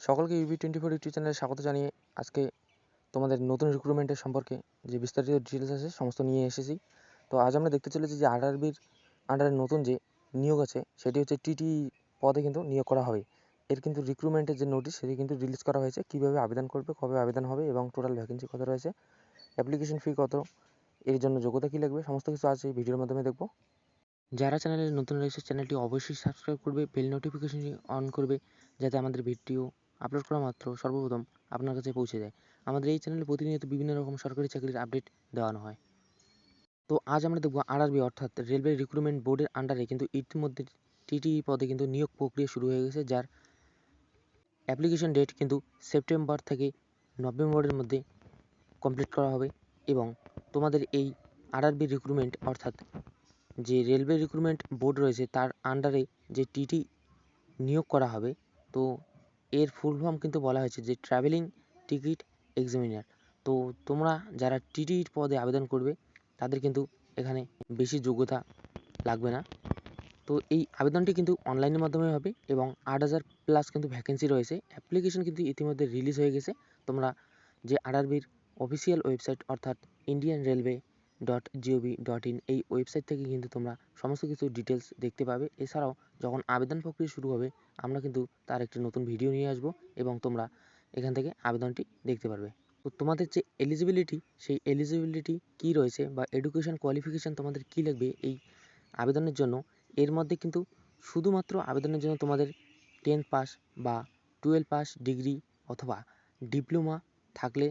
সকলকে UB24 YouTube চ্যানেলে স্বাগত জানিয়ে আজকে তোমাদের নতুন রিক্রুটমেন্টের সম্পর্কে যে বিস্তারিত ডিটেলস আছে সমস্ত নিয়ে এসেছি। তো আজ আমরা দেখতে চলেছি যে RRBর আন্ডারে নতুন যে নিয়োগ আছে সেটি হচ্ছে TTE পদে কিন্তু নিয়োগ করা হবে। এর কিন্তু রিক্রুটমেন্টের যে নোটিশ সেটি কিন্তু রিলিজ করা হয়েছে, কীভাবে আবেদন করবে, কবে আবেদন হবে এবং টোটাল ভ্যাকেন্সি কত রয়েছে, অ্যাপ্লিকেশন ফি কত, এর জন্য যোগ্যতা কী লাগবে, সমস্ত কিছু আজ এই ভিডিওর মাধ্যমে দেখব। যারা চ্যানেলে নতুন রয়েছে চ্যানেলটি অবশ্যই সাবস্ক্রাইব করবে, বেল নোটিফিকেশনটি অন করবে যাতে আমাদের ভিডিও আপলোড করা মাত্র সর্বপ্রথম আপনার কাছে পৌঁছে যায়। আমাদের এই চ্যানেলে প্রতিনিয়ত বিভিন্ন রকম সরকারি চাকরির আপডেট দেওয়ানো হয়। তো আজ আমরা দেখব RRB অর্থাৎ রেলওয়ে রিক্রুটমেন্ট বোর্ডের আন্ডারে কিন্তু ইতিমধ্যে TTE পদে কিন্তু নিয়োগ প্রক্রিয়া শুরু হয়ে গেছে, যার অ্যাপ্লিকেশন ডেট কিন্তু সেপ্টেম্বর থেকে নভেম্বরের মধ্যে কমপ্লিট করা হবে। এবং তোমাদের এই RRB রিক্রুটমেন্ট অর্থাৎ যে রেলওয়ে রিক্রুটমেন্ট বোর্ড রয়েছে তার আন্ডারে যে TTE নিয়োগ করা হবে, তো এর ফুল ফর্ম কিন্তু বলা হয়েছে যে ট্রাভেলিং টিকিট এক্সামিনার। তো তোমরা যারা TTEর পদে আবেদন করবে তাদের কিন্তু এখানে বেশি যোগ্যতা লাগবে না। তো এই আবেদনটি কিন্তু অনলাইনের মাধ্যমে হবে এবং 8,000+ কিন্তু ভ্যাকেন্সি রয়েছে। অ্যাপ্লিকেশন কিন্তু ইতিমধ্যে রিলিজ হয়ে গেছে। তোমরা যে RRBর অফিসিয়াল ওয়েবসাইট অর্থাৎ indianrailway.gov.in এই ওয়েবসাইট থেকে কিন্তু তোমরা সমস্ত কিছু ডিটেলস দেখতে পাবে। এছাড়াও যখন আবেদন প্রক্রিয়া শুরু হবে আমরা কিন্তু তার একটি নতুন ভিডিও নিয়ে আসবো এবং তোমরা এখান থেকে আবেদনটি দেখতে পারবে। তো তোমাদের যে এলিজিবিলিটি, সেই এলিজিবিলিটি কী রয়েছে বা এডুকেশন কোয়ালিফিকেশান তোমাদের কী লাগবে এই আবেদনের জন্য, এর মধ্যে কিন্তু শুধুমাত্র আবেদনের জন্য তোমাদের 10 পাস বা 12 পাস ডিগ্রি অথবা ডিপ্লোমা থাকলে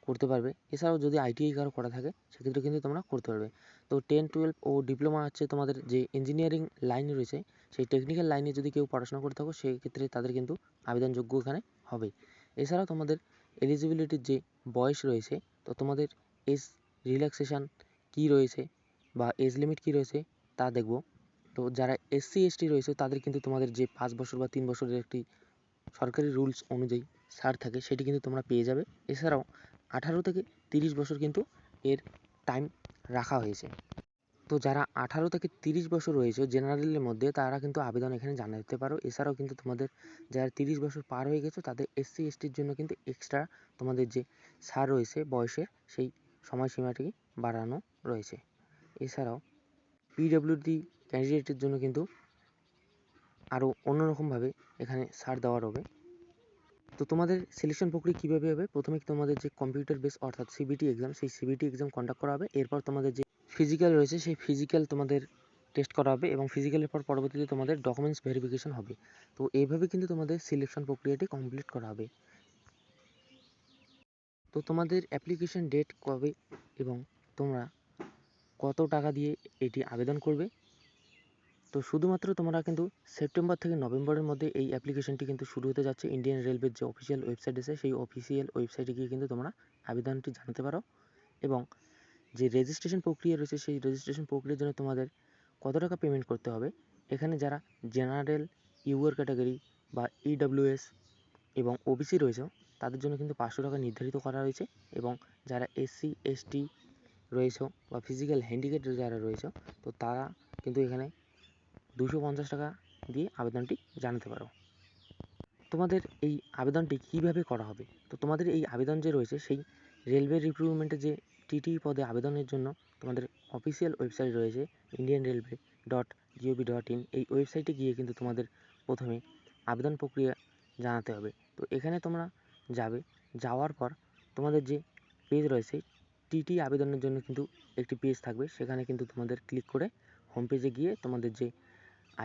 করতে পারবে। এছাড়াও যদি ITI কারো করা থাকে সেক্ষেত্রে কিন্তু তোমরা করতে পারবে। তো 10, 12 ও ডিপ্লোমা হচ্ছে তোমাদের যে ইঞ্জিনিয়ারিং লাইন রয়েছে, সেই টেকনিক্যাল লাইনে যদি কেউ পড়াশোনা করে থাকো সেক্ষেত্রে তাদের কিন্তু আবেদনযোগ্য এখানে হবে। এছাড়াও তোমাদের এলিজিবিলিটির যে বয়স রয়েছে, তো তোমাদের এজ রিল্যাক্সেশন কী রয়েছে বা এজ লিমিট কী রয়েছে তা দেখব। তো যারা SC ST রয়েছে তাদের কিন্তু তোমাদের যে 5 বছর বা 3 বছরের একটি সরকারি রুলস অনুযায়ী ছাড় থাকে সেটি কিন্তু তোমরা পেয়ে যাবে। এছাড়াও 18 থেকে 30 বছর কিন্তু এর টাইম রাখা হয়েছে। তো যারা 18 থেকে 30 বছর রয়েছে জেনারেলের মধ্যে তারা কিন্তু আবেদন এখানে জানাতে পারো। এছাড়াও কিন্তু তোমাদের যারা 30 বছর পার হয়ে গেছে তাদের SC STর জন্য কিন্তু এক্সট্রা তোমাদের যে ছাড় রয়েছে বয়সের, সেই সময়সীমাটি বাড়ানো রয়েছে। এছাড়াও PWD ক্যান্ডিডেটের জন্য কিন্তু আরও অন্যরকমভাবে এখানে ছাড় দেওয়া হবে। তো তোমাদের সিলেকশন প্রক্রিয়া কীভাবে হবে, প্রথমে তোমাদের যে কম্পিউটার বেস অর্থাৎ CBT এক্সাম, সেই CBT এক্সাম কন্ডাক্ট করা হবে। এরপর তোমাদের যে ফিজিক্যাল রয়েছে সেই ফিজিক্যাল তোমাদের টেস্ট করা হবে এবং ফিজিক্যালের পর পরবর্তীতে তোমাদের ডকুমেন্টস ভেরিফিকেশন হবে। তো এইভাবে কিন্তু তোমাদের সিলেকশন প্রক্রিয়াটি কমপ্লিট করা হবে। তো তোমাদের অ্যাপ্লিকেশন ডেট কবে এবং তোমরা কত টাকা দিয়ে এটি আবেদন করবে, তো শুধুমাত্র তোমরা কিন্তু সেপ্টেম্বর থেকে নভেম্বরের মধ্যে এই অ্যাপ্লিকেশনটি কিন্তু শুরু হতে যাচ্ছে। ইন্ডিয়ান রেলওয়ের যে অফিসিয়াল ওয়েবসাইট আছে সেই অফিসিয়াল ওয়েবসাইটে গিয়ে কিন্তু তোমরা আবেদনটি জানাতে পারো। এবং যে রেজিস্ট্রেশন প্রক্রিয়া রয়েছে সেই রেজিস্ট্রেশন প্রক্রিয়ার জন্য তোমাদের কত টাকা পেমেন্ট করতে হবে, এখানে যারা জেনারেল ইউআর ক্যাটাগরি বা EWS এবং OBC রয়েছে তাদের জন্য কিন্তু 500 টাকা নির্ধারিত করা হয়েছে। এবং যারা SC ST রয়েছে বা ফিজিক্যাল হ্যান্ডিক্যাপ যারা রয়েছে তো তারা কিন্তু এখানে 250 টাকা দিয়ে আবেদনটি জানাতে পারো। তোমাদের এই আবেদনটি কিভাবে করা হবে, তো তোমাদের এই আবেদন যে রয়েছে সেই রেলওয়ে রিক্রুটমেন্টের যে TTE পদে আবেদনের জন্য তোমাদের অফিসিয়াল ওয়েবসাইট রয়েছে indianrailway.gov.in এই ওয়েবসাইটে গিয়ে কিন্তু তোমাদের প্রথমে আবেদন প্রক্রিয়া জানাতে হবে। তো এখানে তোমরা যাবে, যাওয়ার পর তোমাদের যে পেজ রয়েছে TTE আবেদনের জন্য কিন্তু একটি পেজ থাকবে, সেখানে কিন্তু তোমাদের ক্লিক করে হোম পেজে গিয়ে তোমাদের যে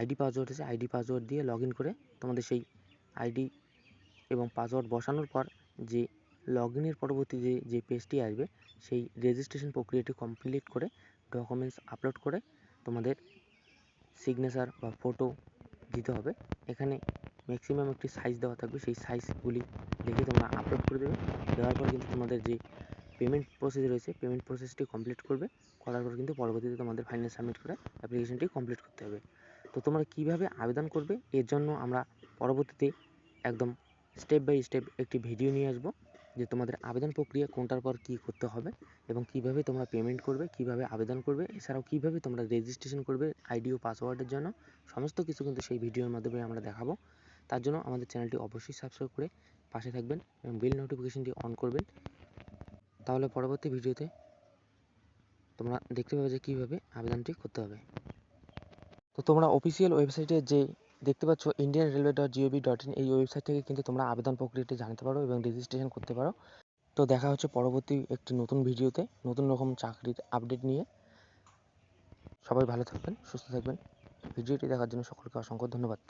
ID পাসওয়ার্ড আছে ID পাসওয়ার্ড দিয়ে লগ ইন করে তোমাদের সেই ID এবং পাসওয়ার্ড বসানোর পর যে লগ ইনের পরবর্তী যে পেজটি আসবে সেই রেজিস্ট্রেশন প্রক্রিয়াটি কমপ্লিট করে ডকুমেন্টস আপলোড করে তোমাদের সিগনেচার বা ফটো দিতে হবে। এখানে ম্যাক্সিমাম একটি সাইজ দেওয়া থাকবে, সেই সাইজগুলি দেখে তোমরা আপলোড করে দেবে। দেওয়ার পর কিন্তু তোমাদের যে পেমেন্ট প্রসেস রয়েছে পেমেন্ট প্রসেসটি কমপ্লিট করবে, করার পর কিন্তু পরবর্তীতে তোমাদের ফাইনাল সাবমিট করে অ্যাপ্লিকেশনটি কমপ্লিট করতে হবে। তো তোমরা কীভাবে আবেদন করবে এর জন্য আমরা পরবর্তীতে একদম স্টেপ বাই স্টেপ একটি ভিডিও নিয়ে আসবো, যে তোমাদের আবেদন প্রক্রিয়া কোনটার পর কী করতে হবে এবং কীভাবে তোমরা পেমেন্ট করবে, কীভাবে আবেদন করবে, এছাড়াও কীভাবে তোমরা রেজিস্ট্রেশন করবে ID ও পাসওয়ার্ডের জন্য, সমস্ত কিছু কিন্তু সেই ভিডিওর মাধ্যমে আমরা দেখাবো। তার জন্য আমাদের চ্যানেলটি অবশ্যই সাবস্ক্রাইব করে পাশে থাকবেন এবং বেল নোটিফিকেশনটি অন করবেন। তাহলে পরবর্তী ভিডিওতে তোমরা দেখতে পাবে যে কীভাবে আবেদনটি করতে হবে। তো তোমরা অফিসিয়াল ওয়েবসাইটে যে দেখতে পাচ্ছ indianrailway.gov.in এই ওয়েবসাইট থেকে কিন্তু তোমরা আবেদন প্রক্রিয়াটি জানতে পারো এবং রেজিস্ট্রেশন করতে পারো। তো দেখা হচ্ছে পরবর্তী একটি নতুন ভিডিওতে নতুন রকম চাকরির আপডেট নিয়ে। সবাই ভালো থাকবেন, সুস্থ থাকবেন। ভিডিওটি দেখার জন্য সকলকে অসংখ্য ধন্যবাদ।